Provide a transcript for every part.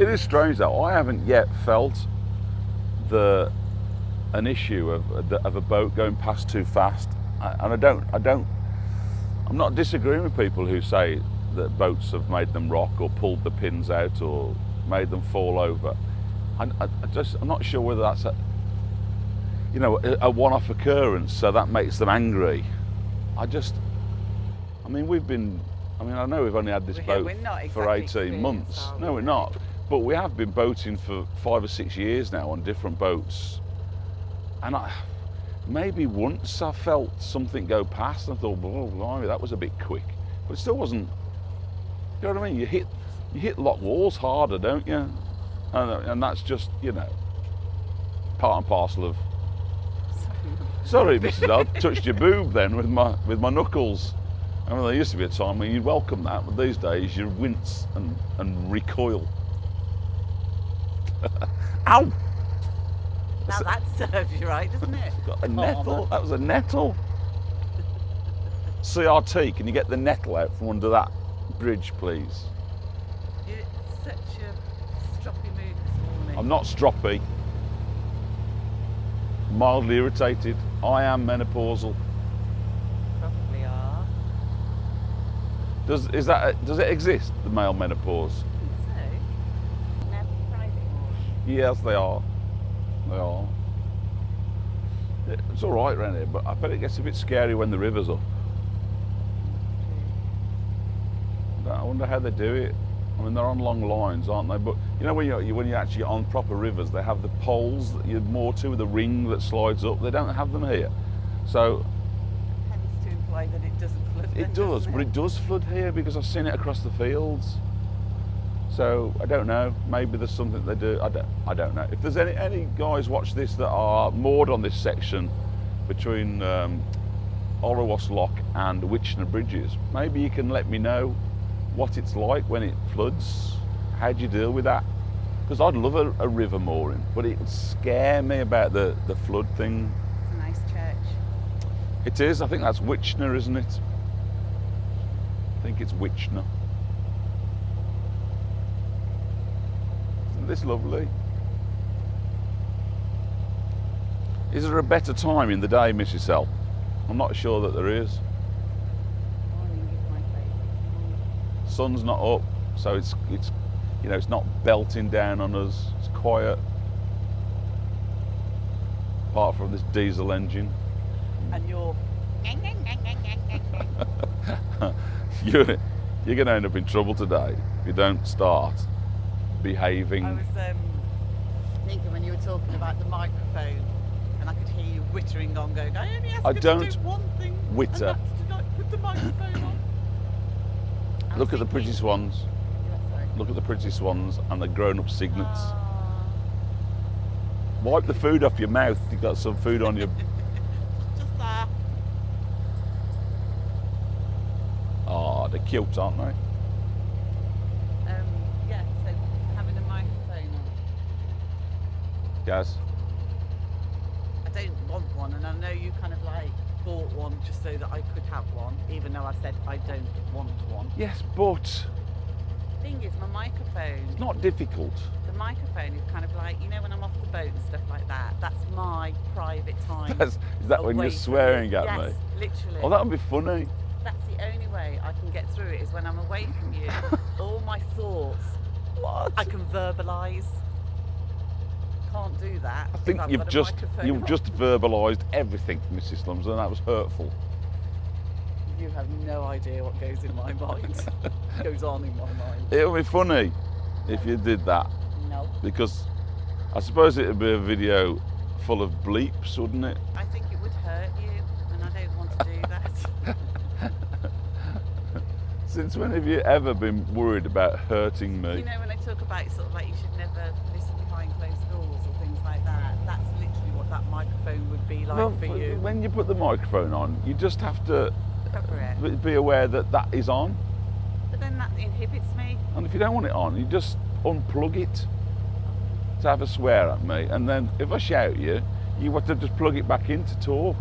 It is strange though. I haven't yet felt an issue of a boat going past too fast, and I'm not disagreeing with people who say that boats have made them rock or pulled the pins out or made them fall over. I'm not sure whether that's a one-off occurrence, so that makes them angry. I know we've only had this boat for 18 months. No, we're not. But we have been boating for 5 or 6 years now on different boats. And maybe once I felt something go past and I thought, well, blimey, that was a bit quick. But it still wasn't, you know what I mean? You hit lock walls harder, don't you? And that's just, part and parcel of... Sorry, Mrs. I touched your boob then with my knuckles. I mean, there used to be a time when you'd welcome that, but these days you wince and recoil. Ow! Now that serves you right, doesn't it? Got a nettle. That was a nettle. CRT, can you get the nettle out from under that bridge, please? You're in such a stroppy mood this morning. I'm not stroppy. Mildly irritated. I am menopausal. Probably are. Does it exist, the male menopause? I think so. Never private one. Yes, they are. They are. It's all right around here, but I bet it gets a bit scary when the river's up. I wonder how they do it. I mean, they're on long lines, aren't they? But when you're actually on proper rivers, they have the poles that you're moored to with a ring that slides up. They don't have them here. So Hence to imply that it doesn't flood. it does, but it does flood here because I've seen it across the fields. So I don't know. Maybe there's something they do. I don't know. If there's any guys watch this that are moored on this section between Orrewas Lock and Wychnor Bridges, maybe you can let me know what it's like when it floods. How do you deal with that? Because I'd love a river mooring, but it would scare me about the flood thing. It's a nice church. It is. I think that's Wychnor, isn't it? I think it's Wychnor. Isn't this lovely? Is there a better time in the day, Mrs. L? I'm not sure that there is. Morning is my favourite. Sun's not up, so it's not belting down on us. It's quiet, apart from this diesel engine. And you're... You're going to end up in trouble today if you don't start behaving. I was thinking when you were talking about the microphone, and I could hear you wittering on, going, I only asked you to do one thing, witter. and that's to not put the microphone on. Look at the pretty swans. Look at the pretty swans and the grown-up cygnets. Wipe the food off your mouth. You've got some food on your... Just there. Oh, they're cute, aren't they? Yeah, so having a microphone on. Yes. I don't want one, and I know you kind of like bought one just so that I could have one, even though I said I don't want one. Yes, but... The thing is, my microphone... It's not difficult. The microphone is kind of like, when I'm off the boat and stuff like that, that's my private time. Is that when you're swearing at me? Yes, literally. Oh, that would be funny. That's the only way I can get through it, is when I'm away from you. All my thoughts, What? I can verbalise. Can't do that. I think you've just verbalised everything, Mrs. Lumsden, and that was hurtful. You have no idea what goes in my mind. Goes on in my mind. It would be funny if you did that. No. Because I suppose it would be a video full of bleeps, wouldn't it? I think it would hurt you, and I don't want to do that. Since when have you ever been worried about hurting me? When I talk about sort of like you should never listen behind closed doors or things like that, that's literally what that microphone would be like for you. When you put the microphone on, you just have to Cover it. be aware that that is on. But then that inhibits me. And if you don't want it on, you just unplug it to have a swear at me. And then if I shout you have to just plug it back in to talk.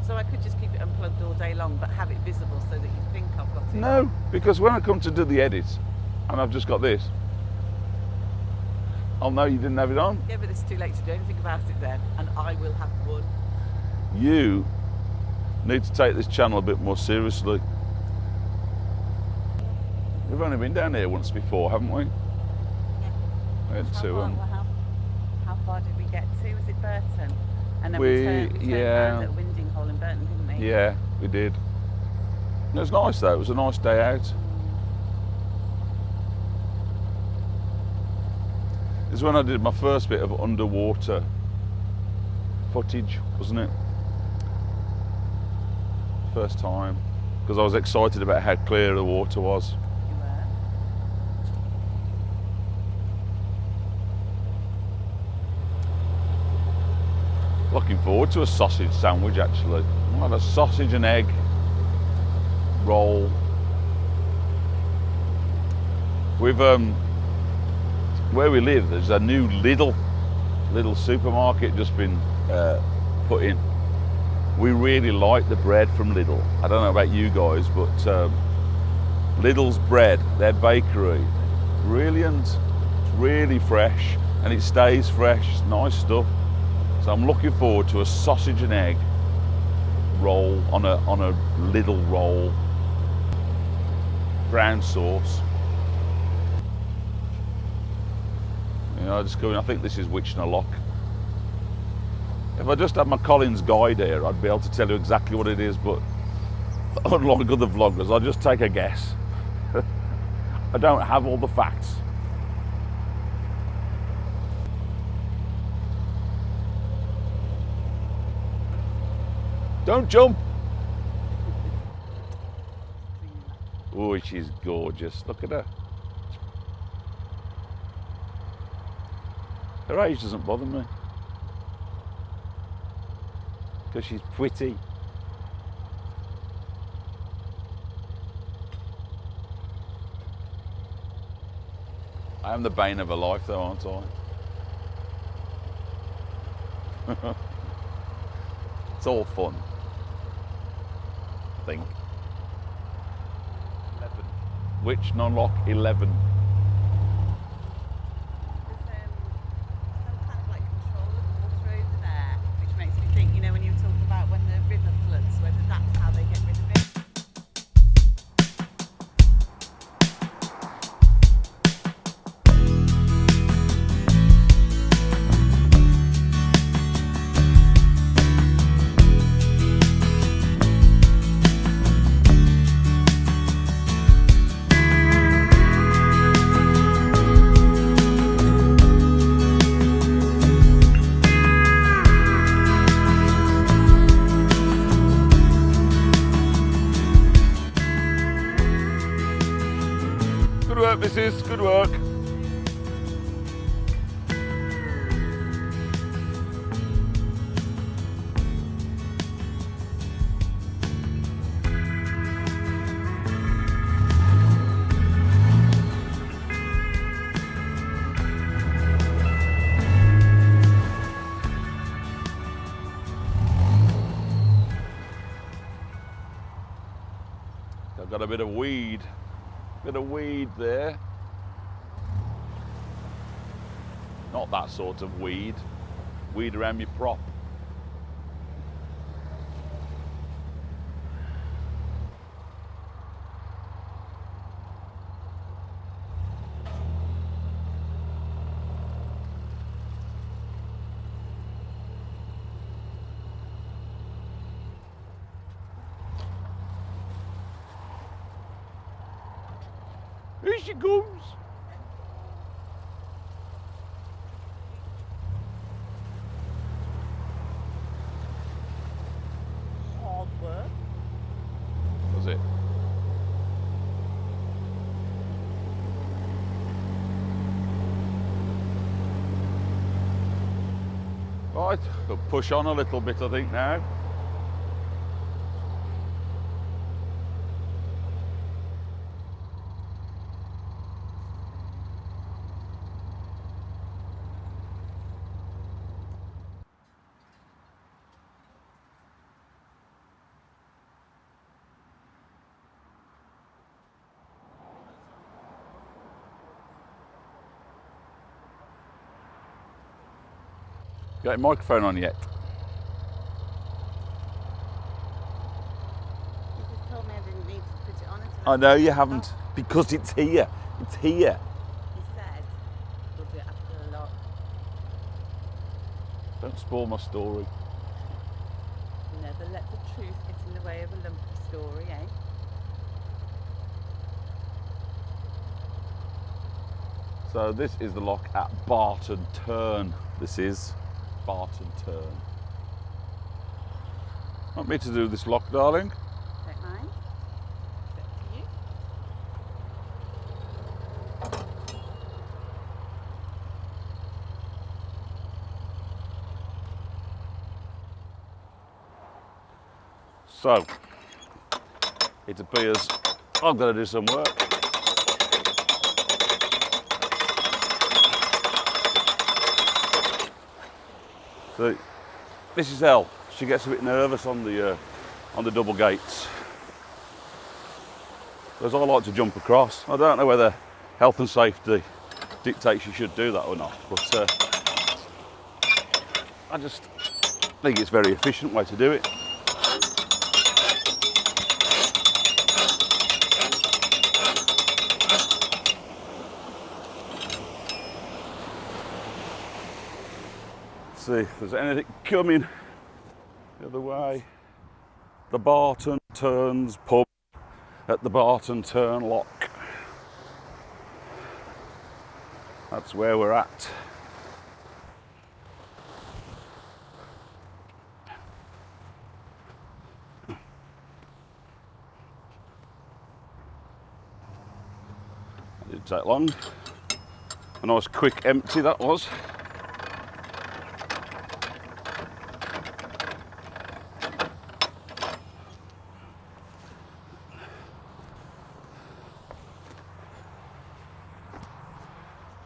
So I could just keep it unplugged all day long, but have it visible so that you think I've got it. No, because when I come to do the edit, and I've just got this, Oh no, you didn't have it on? Yeah, but it's too late to do anything about it then, and I will have won. You need to take this channel a bit more seriously. We've only been down here once before, haven't we? Yeah. We had to. How far did we get to? Was it Burton? And then We turned around at Winding Hole in Burton, didn't we? Yeah, we did. It was nice though. It was a nice day out. This is when I did my first bit of underwater footage, wasn't it? First time, because I was excited about how clear the water was. You were? Looking forward to a sausage sandwich actually. I had a sausage and egg roll. We've where we live, there's a new little supermarket just been put in. We really like the bread from Lidl. I don't know about you guys, but Lidl's bread, their bakery, brilliant. It's really fresh and it stays fresh. It's nice stuff. So I'm looking forward to a sausage and egg roll on a Lidl roll. Brown sauce. You know, just going, I think this is Wychnor Lock. If I just had my Collins guide here, I'd be able to tell you exactly what it is, but unlike other vloggers, I'll just take a guess. I don't have all the facts. Don't jump! Oh, she's gorgeous. Look at her. Her age doesn't bother me. Because she's pretty. I am the bane of her life though, aren't I? It's all fun, I think. 11. Wychnor Lock 11. Missus, good work. I've got a bit of weed there. Not that sort of weed. Weed around my prop. Here she comes. Hard work. Was it? Right, we'll push on a little bit, I think, now. Got your microphone on yet? You just told me I didn't need to put it on until I know you haven't, because it's here. It's here. He said we'll do it after a lot. Don't spoil my story. Never let the truth get in the way of a lumpy story, eh? So this is the lock at Barton Turn. This is Barton Turn. Want me to do this lock, darling? Don't mind. It's up to you. So, it appears I've got to do some work. So, this is Elle. She gets a bit nervous on the double gates. Because I like to jump across. I don't know whether health and safety dictates you should do that or not, but I just think it's a very efficient way to do it. See if there's anything coming the other way. The Barton Turns pub at the Barton Turn lock. That's where we're at. Didn't take long. A nice quick empty that was.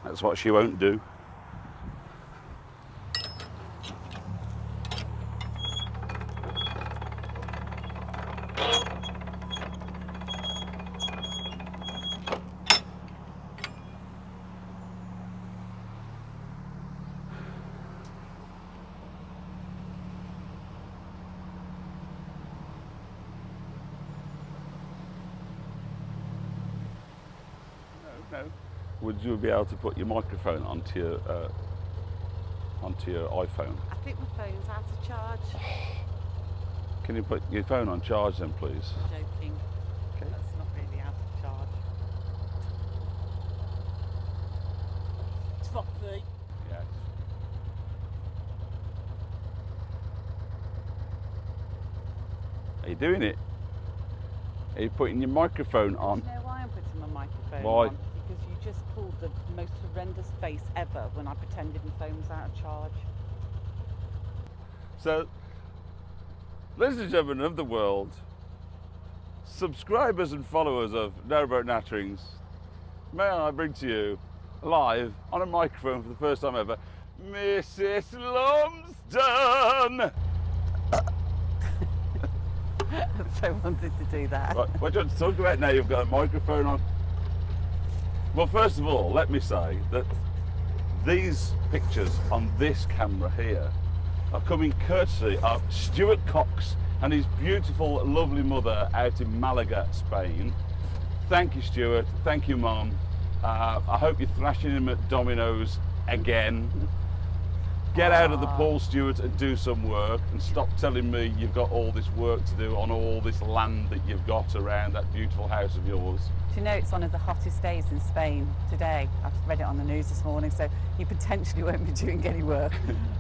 That's what she won't do. No. Would you be able to put your microphone onto your iPhone? I think my phone's out of charge. Can you put your phone on charge then, please? Joking. Okay. That's not really out of charge. Toffee. Yes. Are you doing it? Are you putting your microphone on? Do you know why I'm putting my microphone Why? on? Because you just pulled the most horrendous face ever when I pretended my phone was out of charge. So, ladies and gentlemen of the world, subscribers and followers of Narrowboat Natterings, may I bring to you live on a microphone for the first time ever, Mrs Lumsden. So I wanted to do that. Right, what do you want to talk about now you've got a microphone on? Well, first of all, let me say that these pictures on this camera here are coming courtesy of Stuart Cox and his beautiful, lovely mother out in Malaga, Spain. Thank you, Stuart. Thank you, Mum. I hope you're thrashing him at Domino's again. Get out of the pool, Stuart, and do some work, and stop telling me you've got all this work to do on all this land that you've got around that beautiful house of yours. Do you know it's one of the hottest days in Spain today? I've read it on the news this morning, so he potentially won't be doing any work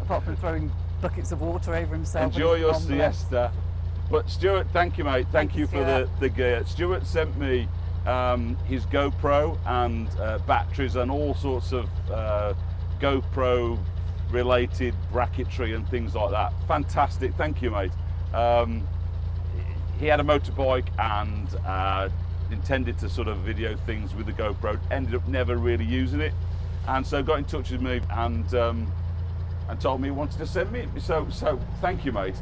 apart from throwing buckets of water over himself. Enjoy your siesta. But Stuart, thank you, mate. Thank you for the gear. Stuart sent me his GoPro and batteries and all sorts of GoPro related bracketry and things like that. Fantastic, thank you, mate. He had a motorbike and intended to sort of video things with the GoPro, ended up never really using it, and so got in touch with me and told me he wanted to send me. So thank you, mate.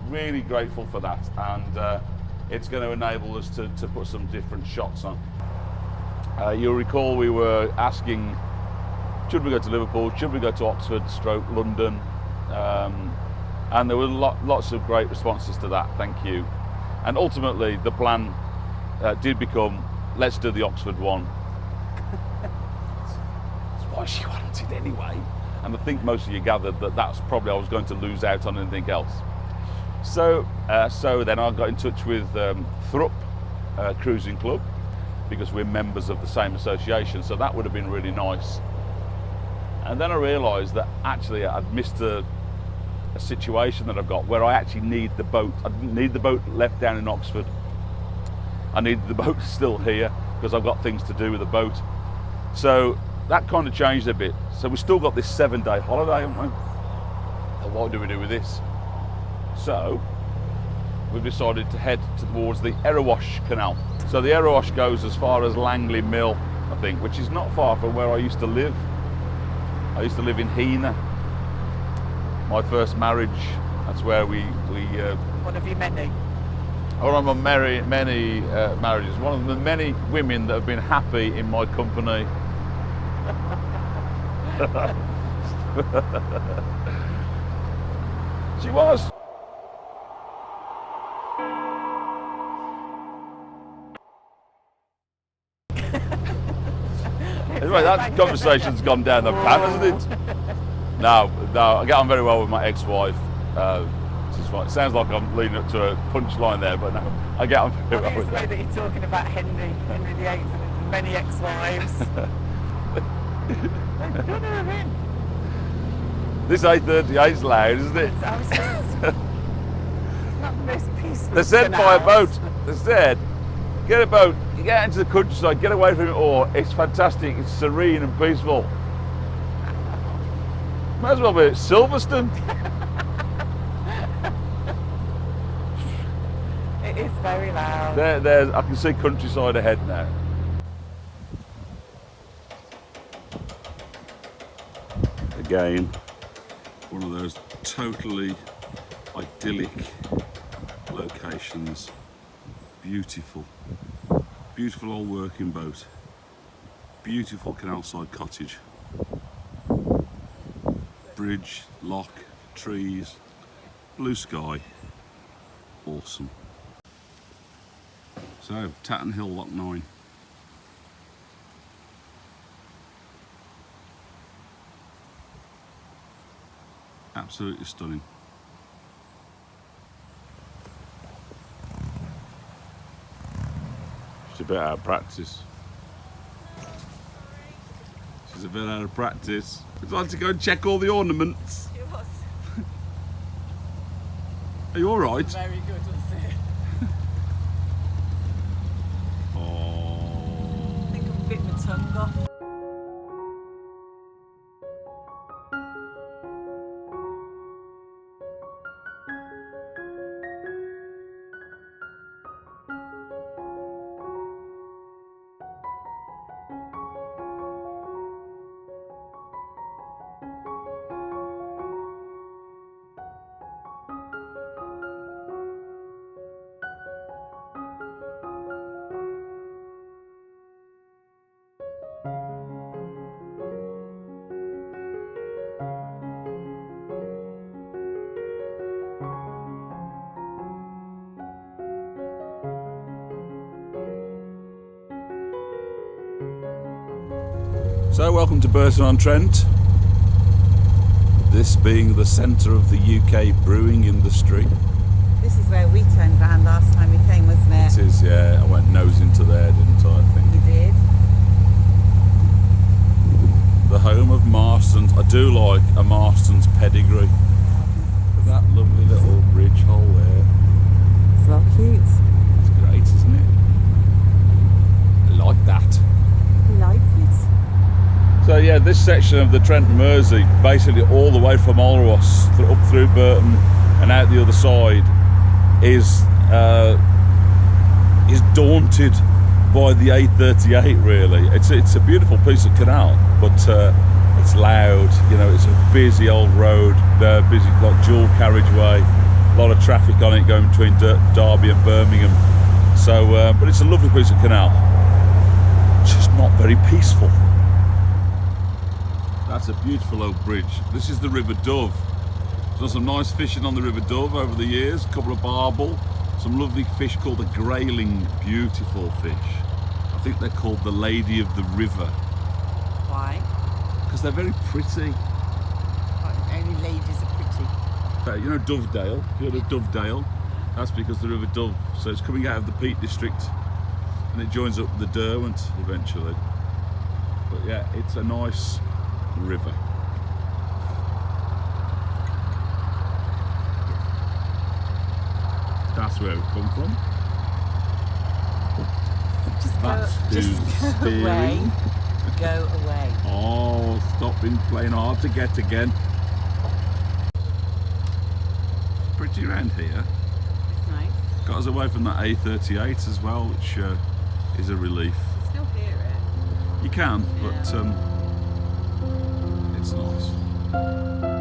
Really grateful for that, and it's going to enable us to put some different shots on. You'll recall we were asking, should we go to Liverpool, should we go to Oxford / London, And there were lots of great responses to that, thank you. And ultimately the plan did become, let's do the Oxford one. That's what she wanted anyway. And I think most of you gathered that that's probably I was going to lose out on anything else. So then I got in touch with Thrupp Cruising Club, because we're members of the same association, so that would have been really nice. And then I realised that actually I'd missed a situation that I've got where I actually need the boat. I didn't need the boat left down in Oxford. I need the boat still here because I've got things to do with the boat. So that kind of changed a bit. So we've still got this 7-day holiday, haven't we? So what do we do with this? So we've decided to head towards the Erewash Canal. So the Erewash goes as far as Langley Mill, I think, which is not far from where I used to live. I used to live in Heanor. My first marriage, that's where we One of your many. One of my many marriages. One of the many women that have been happy in my company. She was. Anyway, that conversation's gone down the pan, hasn't it? No, I get on very well with my ex-wife. It sounds like I'm leading up to a punchline there, but no, I get on very well with her. I think it's the way that you're talking about Henry VIII and his many ex-wives. I don't know him. This 8:38's loud, isn't it? It's not the most peaceful. They said buy a boat. They said, get a boat, you get out into the countryside, get away from it all. It's fantastic, it's serene and peaceful. Might as well be at Silverstone. It is very loud. There, I can see countryside ahead now. Again, one of those totally idyllic locations. Beautiful, beautiful old working boat. Beautiful canal side cottage. Bridge, lock, trees, blue sky. Awesome. So, Tatton Hill, Lock 9. Absolutely stunning. She's a bit out of practice. She's a bit out of practice. We'd like to go and check all the ornaments. It was. Are you alright? Very good, wasn't it? Oh. I think I've bit my tongue off. So welcome to Burton-on-Trent, this being the centre of the UK brewing industry. This is where we turned round last time we came, wasn't it? It is, yeah. I went nose into there, didn't I think? You did. The home of Marston's. I do like a Marston's pedigree. That lovely little bridge hole there. It's well cute. It's great, isn't it? I like that. I like it. So yeah, this section of the Trent Mersey, basically all the way from Olros up through Burton and out the other side, is daunted by the A38. Really, it's a beautiful piece of canal, but it's loud. You know, it's a busy old road, busy like dual carriageway, a lot of traffic on it going between Derby and Birmingham. So, but it's a lovely piece of canal. Just not very peaceful. That's a beautiful old bridge. This is the River Dove. Done some nice fishing on the River Dove over the years, a couple of barbel, some lovely fish called the grayling, beautiful fish. I think they're called the Lady of the River. Why? Because they're very pretty. Only ladies are pretty. You know Dovedale, if you heard of Dovedale, that's because the River Dove, so it's coming out of the Peak District and it joins up with the Derwent eventually. But yeah, it's a nice river. That's where we've come from. That's who's steering. Go away. Oh, stop being playing hard to get again. Pretty around here. It's nice. Got us away from that A38 as well, which is a relief. You still hear it. You can, Yeah. but it's nice.